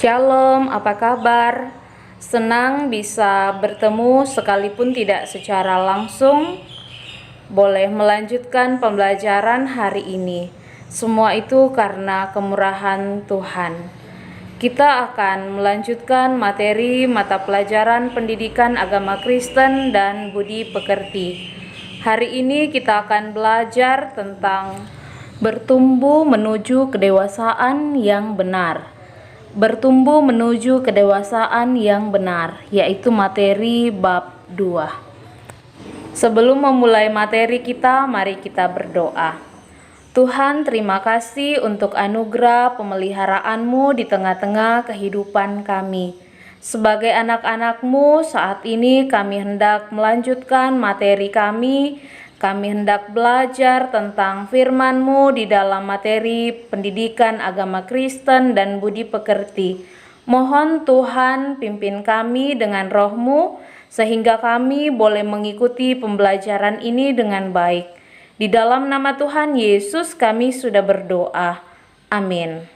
Shalom, apa kabar? Senang bisa bertemu sekalipun tidak secara langsung. Boleh melanjutkan pembelajaran hari ini. Semua itu karena kemurahan Tuhan. Kita akan melanjutkan materi mata pelajaran pendidikan agama Kristen dan budi pekerti. Hari ini kita akan belajar tentang bertumbuh menuju kedewasaan yang benar. Bertumbuh menuju kedewasaan yang benar, yaitu materi bab 2. Sebelum memulai materi kita, mari kita berdoa. Tuhan, terima kasih untuk anugerah pemeliharaan-Mu di tengah-tengah kehidupan kami. Sebagai anak-anak-Mu, saat ini kami hendak melanjutkan materi kami. Kami hendak belajar tentang firman-Mu di dalam materi pendidikan agama Kristen dan budi pekerti. Mohon Tuhan pimpin kami dengan Roh-Mu, sehingga kami boleh mengikuti pembelajaran ini dengan baik. Di dalam nama Tuhan Yesus kami sudah berdoa. Amin.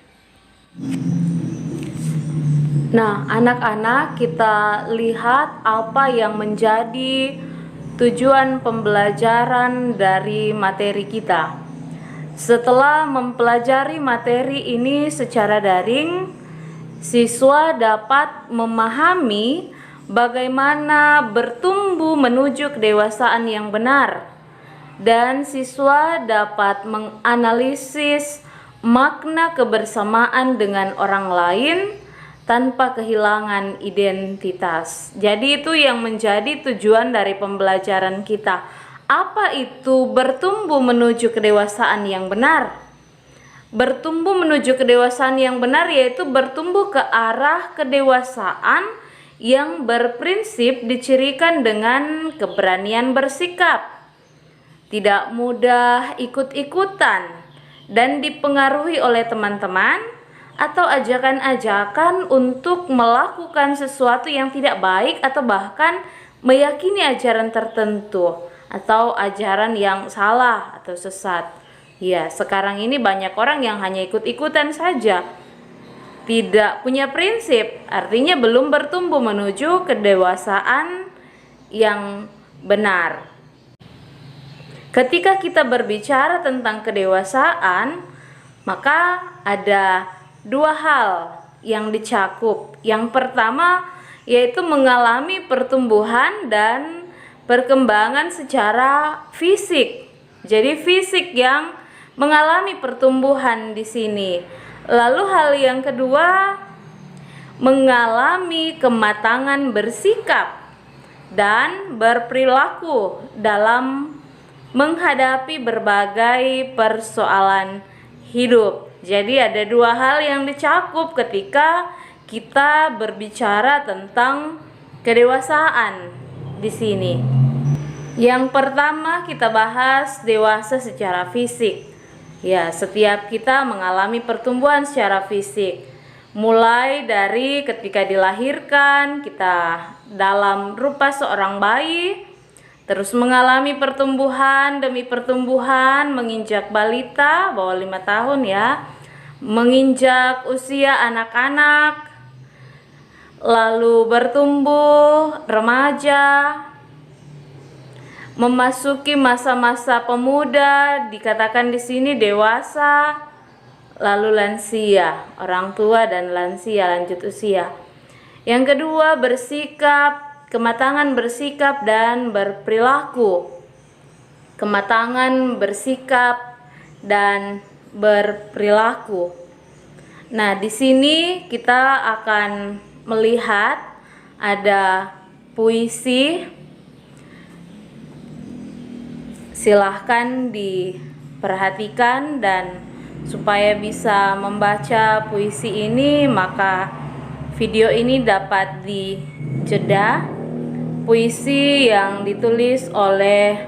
Nah, anak-anak, kita lihat apa yang menjadi tujuan pembelajaran dari materi kita. Setelah mempelajari materi ini secara daring, siswa dapat memahami bagaimana bertumbuh menuju kedewasaan yang benar, dan siswa dapat menganalisis makna kebersamaan dengan orang lain tanpa kehilangan identitas. Jadi itu yang menjadi tujuan dari pembelajaran kita. Apa itu bertumbuh menuju kedewasaan yang benar? Bertumbuh menuju kedewasaan yang benar yaitu bertumbuh ke arah kedewasaan yang berprinsip dicirikan dengan keberanian bersikap, tidak mudah ikut-ikutan, dan dipengaruhi oleh teman-teman atau ajakan-ajakan untuk melakukan sesuatu yang tidak baik atau bahkan meyakini ajaran tertentu atau ajaran yang salah atau sesat. Ya, sekarang ini banyak orang yang hanya ikut-ikutan saja, tidak punya prinsip, artinya belum bertumbuh menuju kedewasaan yang benar. Ketika kita berbicara tentang kedewasaan, maka ada dua hal yang dicakup. Yang pertama yaitu mengalami pertumbuhan dan perkembangan secara fisik. Jadi fisik yang mengalami pertumbuhan di sini. Lalu hal yang kedua, mengalami kematangan bersikap dan berperilaku dalam menghadapi berbagai persoalan hidup. Jadi ada dua hal yang dicakup ketika kita berbicara tentang kedewasaan di sini. Yang pertama kita bahas dewasa secara fisik. Ya, setiap kita mengalami pertumbuhan secara fisik. Mulai dari ketika dilahirkan, kita dalam rupa seorang bayi, terus mengalami pertumbuhan demi pertumbuhan, menginjak balita bawah 5 tahun ya, menginjak usia anak-anak, lalu bertumbuh remaja, memasuki masa-masa pemuda, dikatakan di sini dewasa, lalu lansia, orang tua dan lansia lanjut usia. Yang kedua bersikap, kematangan bersikap dan berperilaku. Kematangan bersikap dan berperilaku. Nah, di sini kita akan melihat ada puisi. Silahkan diperhatikan, dan supaya bisa membaca puisi ini maka video ini dapat dijeda. Puisi yang ditulis oleh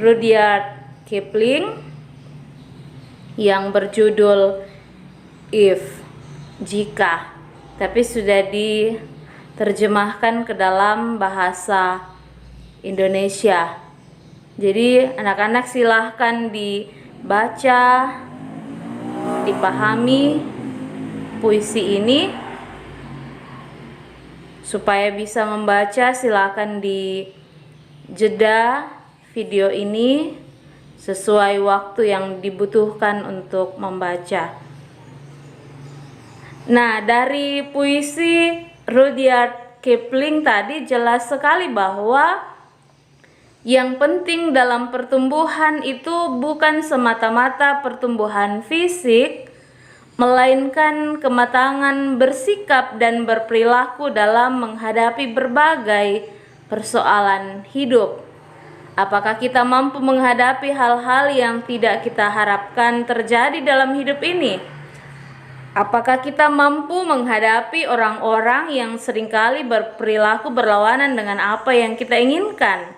Rudyard Kipling yang berjudul If, jika, tapi sudah diterjemahkan ke dalam bahasa Indonesia. Jadi anak-anak silahkan dibaca, dipahami puisi ini Supaya bisa membaca, silakan di jeda video ini sesuai waktu yang dibutuhkan untuk membaca. Nah, dari puisi Rudyard Kipling tadi jelas sekali bahwa yang penting dalam pertumbuhan itu bukan semata-mata pertumbuhan fisik, melainkan kematangan bersikap dan berperilaku dalam menghadapi berbagai persoalan hidup. Apakah kita mampu menghadapi hal-hal yang tidak kita harapkan terjadi dalam hidup ini? Apakah kita mampu menghadapi orang-orang yang seringkali berperilaku berlawanan dengan apa yang kita inginkan?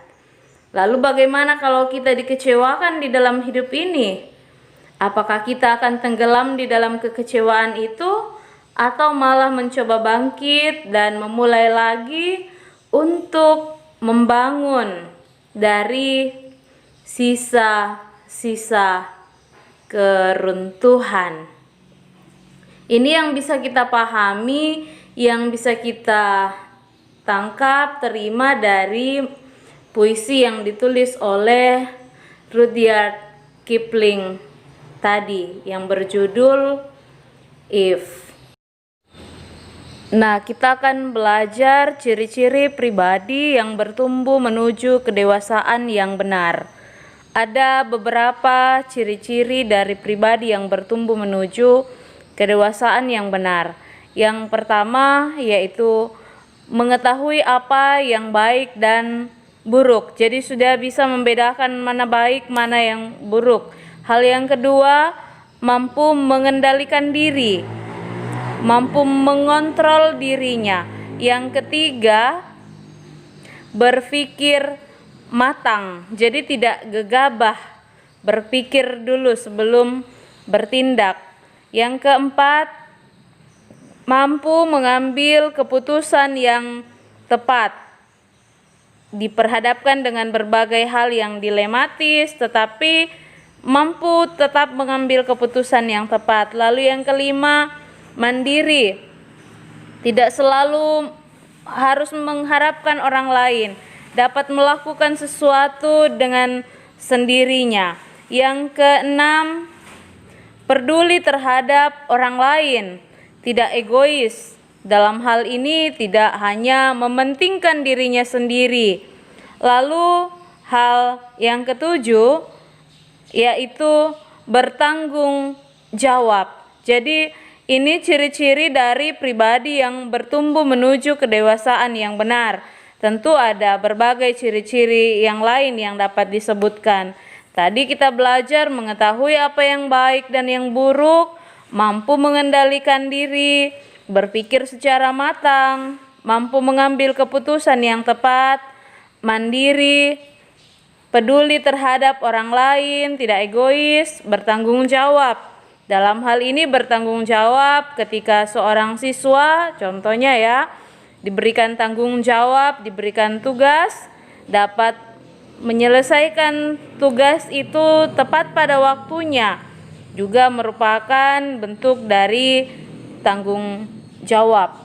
Lalu bagaimana kalau kita dikecewakan di dalam hidup ini? Apakah kita akan tenggelam di dalam kekecewaan itu, atau malah mencoba bangkit dan memulai lagi untuk membangun dari sisa-sisa keruntuhan? Ini yang bisa kita pahami, yang bisa kita tangkap, terima dari puisi yang ditulis oleh Rudyard Kipling tadi yang berjudul If. Nah, kita akan belajar ciri-ciri pribadi yang bertumbuh menuju kedewasaan yang benar. Ada beberapa ciri-ciri dari pribadi yang bertumbuh menuju kedewasaan yang benar. Yang pertama yaitu mengetahui apa yang baik dan buruk. Jadi sudah bisa membedakan mana baik, mana yang buruk. Hal yang kedua, mampu mengendalikan diri, mampu mengontrol dirinya. Yang ketiga, berpikir matang. Jadi tidak gegabah, berpikir dulu sebelum bertindak. Yang keempat, mampu mengambil keputusan yang tepat. Diperhadapkan dengan berbagai hal yang dilematis, tetapi mampu tetap mengambil keputusan yang tepat. Lalu yang kelima, mandiri. Tidak selalu harus mengharapkan orang lain, dapat melakukan sesuatu dengan sendirinya. Yang keenam, peduli terhadap orang lain, tidak egois. Dalam hal ini tidak hanya mementingkan dirinya sendiri. Lalu hal yang ketujuh yaitu bertanggung jawab. Jadi ini ciri-ciri dari pribadi yang bertumbuh menuju kedewasaan yang benar. Tentu ada berbagai ciri-ciri yang lain yang dapat disebutkan. Tadi kita belajar mengetahui apa yang baik dan yang buruk, mampu mengendalikan diri, berpikir secara matang, mampu mengambil keputusan yang tepat, mandiri, peduli terhadap orang lain, tidak egois, bertanggung jawab. Dalam hal ini bertanggung jawab ketika seorang siswa, contohnya ya, diberikan tanggung jawab, diberikan tugas, dapat menyelesaikan tugas itu tepat pada waktunya juga merupakan bentuk dari tanggung jawab.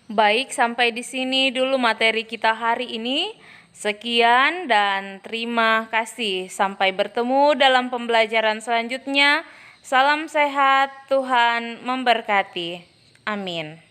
Baik, sampai di sini dulu materi kita hari ini. Sekian dan terima kasih. Sampai bertemu dalam pembelajaran selanjutnya. Salam sehat, Tuhan memberkati. Amin.